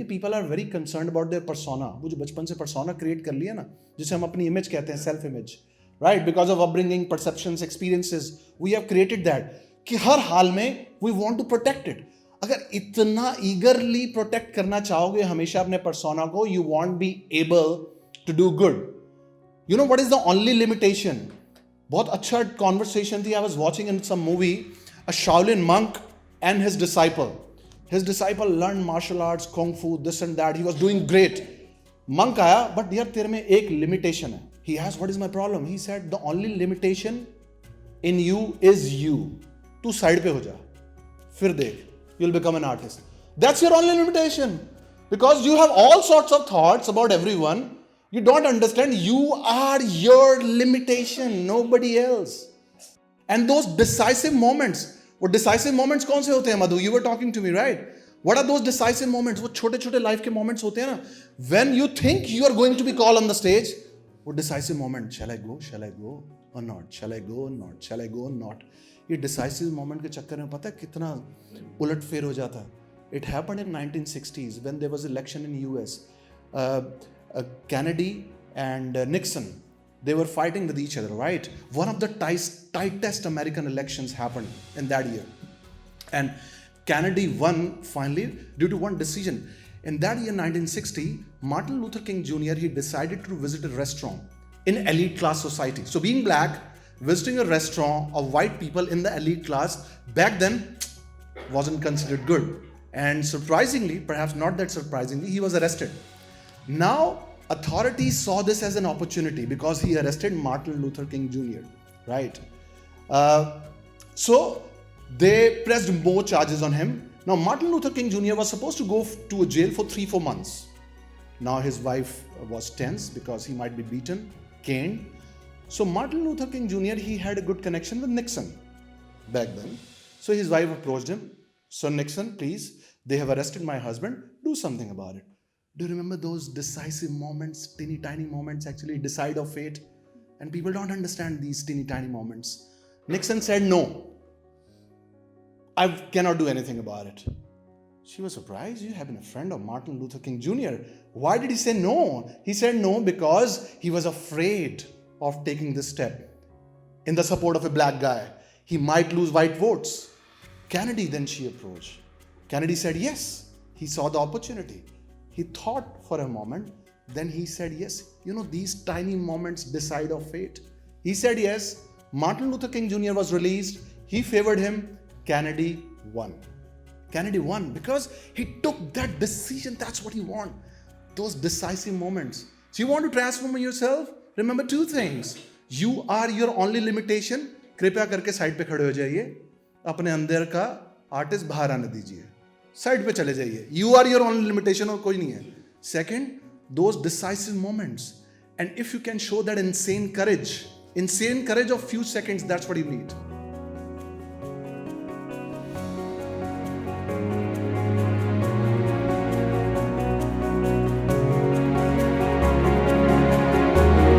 People are very concern about their persona. वो जो बचपन से पर्सोना क्रिएट कर लिया ना, जिसे हम अपनी इमेज कहते हैं, self image, right, because of upbringing, perceptions, experiences, we have created that कि हर हाल में we want to protect it. अगर इतना ईगरली प्रोटेक्ट करना चाहोगे हमेशा अपने पर्सोना को, you won't be able to do good. You know what is the only limitation? बहुत अच्छा कॉन्वर्सेशन थी. I was watching in some movie a Shaolin monk and his disciple. His disciple learned martial arts, kung fu, this and that. He was doing great. Monk आया, but यार तेरे में एक limitation है. He asked, what is my problem? He said, the only limitation in you is you. तू side पे हो जा, फिर देख, you'll become an artist. That's your only limitation. Because you have all sorts of thoughts about everyone. You don't understand. You are your limitation, nobody else. And those decisive moments, वो decisive moments कौन से होते हैं Madhu? You were talking to me, right? What are those decisive moments? वो छोटे छोटे life के moments होते हैं ना, when you think you are going to be call on the stage. वो decisive moment, shall I go और नॉट, शैल आई गो और नॉट, शैल आई गो और नॉट. ये डिसाइसिव मोमेंट के चक्कर में पता है कितना उलट फेर हो जाता है. It happened in 1960s when there was election in US. Kennedy and Nixon, they were fighting with each other, right? One of the tightest American elections happened in that year. And Kennedy won finally due to one decision. In that year, 1960, Martin Luther King Jr., he decided to visit a restaurant in elite class society. So being black, visiting a restaurant of white people in the elite class, back then wasn't considered good. And surprisingly, perhaps not that surprisingly, he was arrested. Now, authorities saw this as an opportunity because he arrested Martin Luther King Jr., right? So they pressed more charges on him. Now, Martin Luther King Jr. was supposed to go to a jail for 3-4 months. Now, his wife was tense because he might be beaten, caned. So Martin Luther King Jr., he had a good connection with Nixon back then. So his wife approached him. So Nixon, please, they have arrested my husband. Do something about it. Do you remember those decisive moments, teeny tiny moments actually decide of fate? And people don't understand these teeny tiny moments. Nixon said no. I cannot do anything about it. She was surprised. You have been a friend of Martin Luther King Jr. Why did he say no? He said no because he was afraid of taking this step in the support of a black guy. He might lose white votes. Kennedy, then she approached. Kennedy said yes. He saw the opportunity. He thought for a moment, then he said yes. You know, these tiny moments decide of fate. He said yes. Martin Luther King Jr. was released. He favored him. Kennedy won. Kennedy won because he took that decision. That's what he wanted. Those decisive moments. So you want to transform yourself? Remember 2 things. You are your only limitation. कृपया करके side पे खड़े हो जाइए. अपने अंदर का artist बाहर आने दीजिए. साइड पे चले जाइए. You are your only limitation, और कोई नहीं है. Second, those decisive moments. And if you can show that insane courage of few seconds, that's what you need.